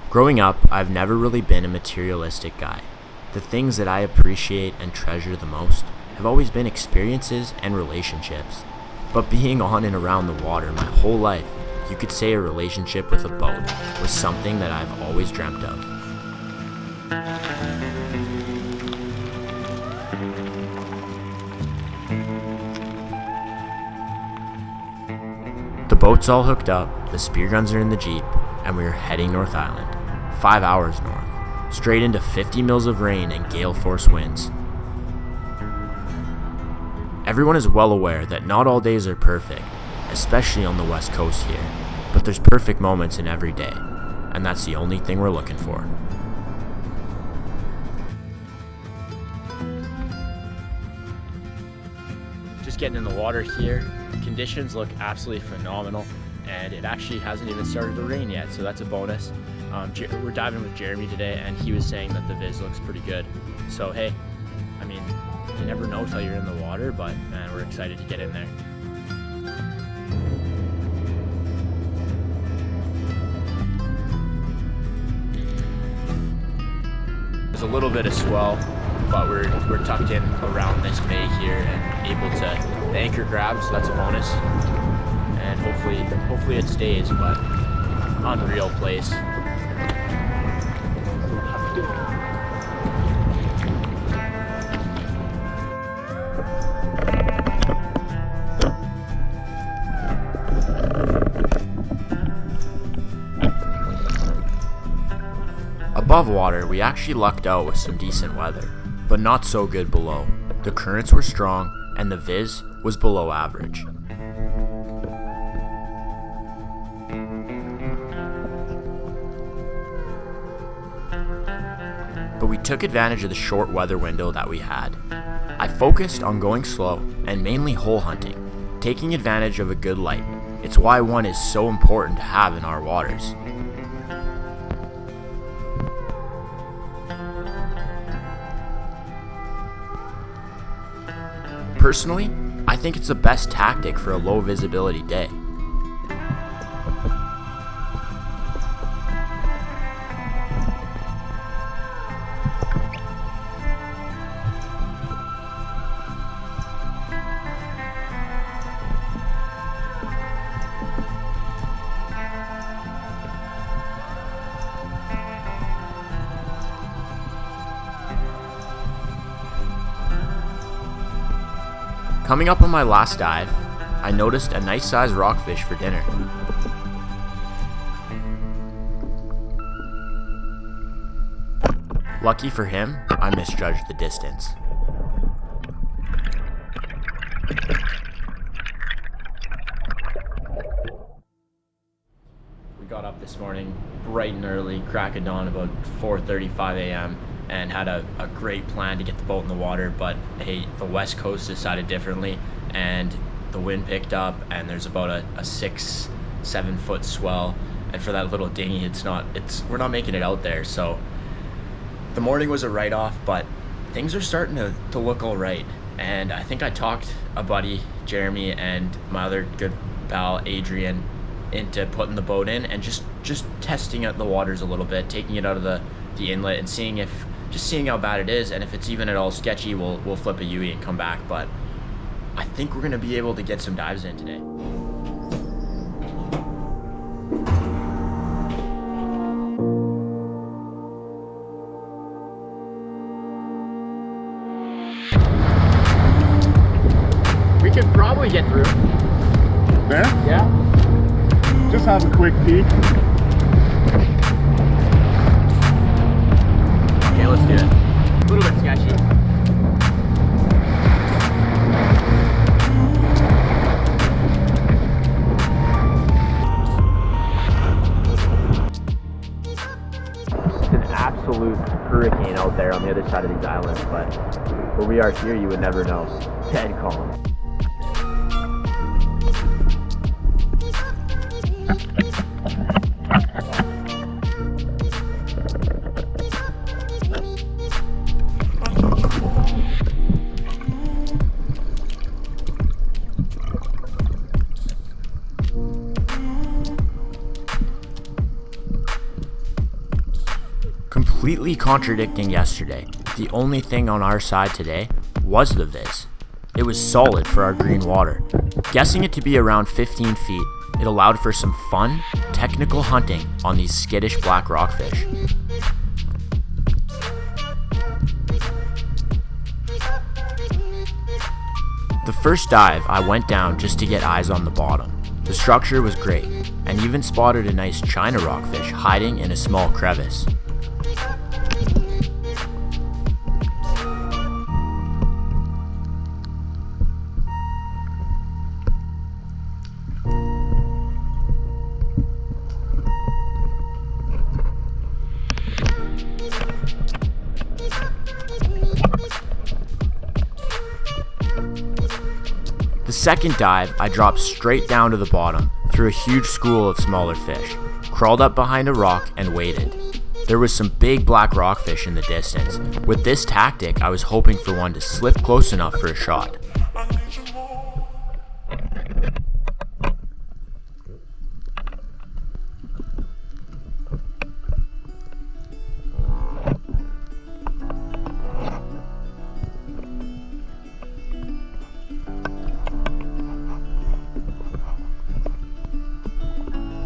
Growing up, I've never really been a materialistic guy. The things that I appreciate and treasure the most have always been experiences and relationships. But being on and around the water my whole life, you could say a relationship with a boat was something that I've always dreamt of. The boat's all hooked up, the spear guns are in the Jeep, and we are heading North Island, 5 hours north, straight into 50 mils of rain and gale force winds. Everyone is well aware that not all days are perfect, especially on the west coast here, but there's perfect moments in every day, and that's the only thing we're looking for. Just getting in the water here, conditions look absolutely phenomenal, and it actually hasn't even started to rain yet, so that's a bonus. We're diving with Jeremy today, and he was saying that the viz looks pretty good. So hey, I mean, you never know till you're in the water, but man, we're excited to get in there. There's a little bit of swell, but we're tucked in around this bay here and able to the anchor grab, so that's a bonus. And hopefully it stays, but unreal place. Above water, we actually lucked out with some decent weather, but not so good below. The currents were strong, and the viz was below average. But we took advantage of the short weather window that we had. I focused on going slow and mainly hole hunting, taking advantage of a good light. It's why one is so important to have in our waters. Personally, I think it's the best tactic for a low visibility day. Coming up on my last dive, I noticed a nice sized rockfish for dinner. Lucky for him, I misjudged the distance. We got up this morning bright and early, crack of dawn, about 4:35 a.m. and had a great plan to get the boat in the water, but hey, the west coast decided differently, and the wind picked up, and there's about a 6-7 foot swell, and for that little dinghy, we're not making it out there. So the morning was a write-off, but things are starting to look all right, and I think I talked a buddy, Jeremy, and my other good pal, Adrian, into putting the boat in and just testing out the waters a little bit, taking it out of the inlet and seeing how bad it is, and if it's even at all sketchy, we'll flip a UE and come back. But I think we're gonna be able to get some dives in today. We could probably get through. There? Yeah. Just have a quick peek. Okay, let's do it. A little bit sketchy. It's an absolute hurricane out there on the other side of these islands, but where we are here, you would never know. Dead calm. Completely contradicting yesterday, the only thing on our side today was the Viz. It was solid for our green water. Guessing it to be around 15 feet, it allowed for some fun, technical hunting on these skittish black rockfish. The first dive, I went down just to get eyes on the bottom. The structure was great, and even spotted a nice China rockfish hiding in a small crevice. The second dive, I dropped straight down to the bottom through a huge school of smaller fish, crawled up behind a rock and waited. There was some big black rockfish in the distance. With this tactic, I was hoping for one to slip close enough for a shot.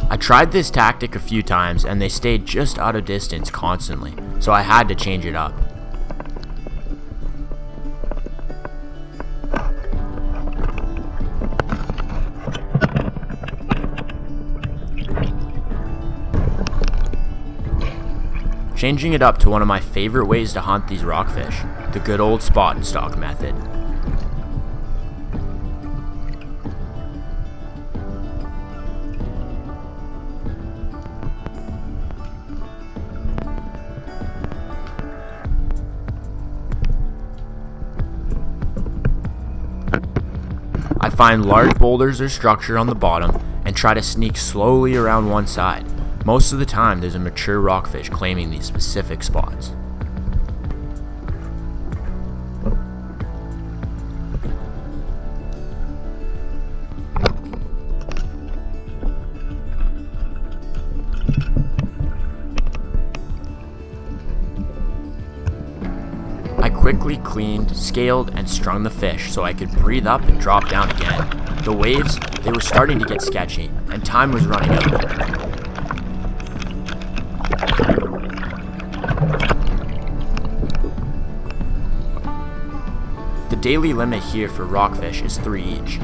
I tried this tactic a few times and they stayed just out of distance constantly, so I had to change it up. Changing it up to one of my favorite ways to hunt these rockfish, the good old spot and stalk method. I find large boulders or structure on the bottom and try to sneak slowly around one side. Most of the time there's a mature rockfish claiming these specific spots. I quickly cleaned, scaled, and strung the fish so I could breathe up and drop down again. The waves, they were starting to get sketchy, and time was running out. The daily limit here for rockfish is 3 each.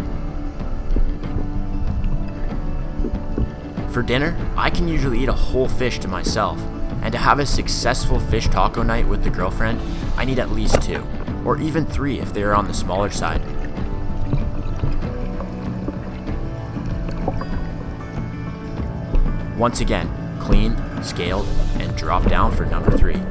For dinner, I can usually eat a whole fish to myself, and to have a successful fish taco night with the girlfriend, I need at least 2, or even 3 if they are on the smaller side. Once again, cleaned, scaled, and dropped down for number 3.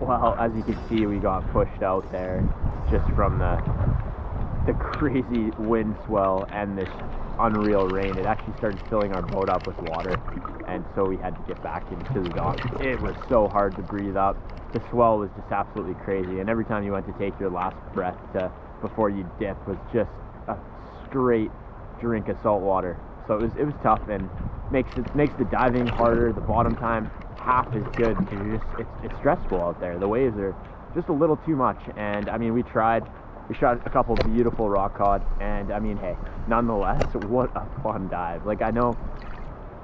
Well, as you can see, we got pushed out there just from the crazy wind swell and this unreal rain. It actually started filling our boat up with water, and so we had to get back into the dock. It was so hard to breathe up. The swell was just absolutely crazy, and every time you went to take your last breath before you dip was just a straight drink of salt water. So it was tough, and makes the diving harder. The bottom time half as good because it's stressful out there. The waves are just a little too much, and I mean we shot a couple beautiful rock cod, and I mean, hey, nonetheless, what a fun dive. Like I know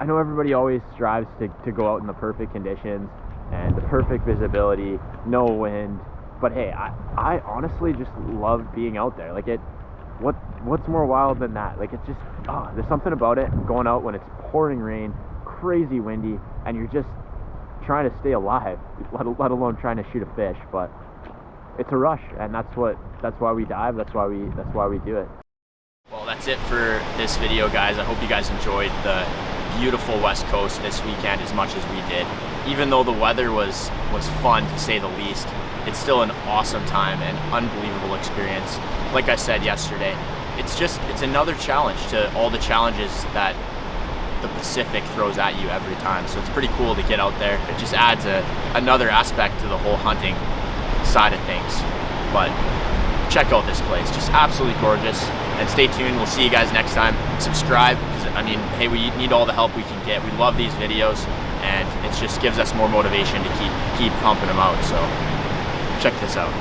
everybody always strives to go out in the perfect conditions, and the perfect visibility, no wind. But hey, I honestly just love being out there. Like what's more wild than that? Like it's just, there's something about it, going out when it's pouring rain, crazy windy, and you're just trying to stay alive, let alone trying to shoot a fish. But it's a rush, and that's why we dive. That's why we do it. Well, that's it for this video, guys. I hope you guys enjoyed the beautiful West Coast this weekend as much as we did. Even though the weather was fun, to say the least, it's still an awesome time and unbelievable experience. Like I said yesterday, it's another challenge to all the challenges that the Pacific throws at you every time. So it's pretty cool to get out there. It just adds another aspect to the whole hunting side of things. But check out this place, just absolutely gorgeous. And stay tuned, we'll see you guys next time. Subscribe, because I mean, hey, we need all the help we can get. We love these videos, and it just gives us more motivation to keep pumping them out. So check this out.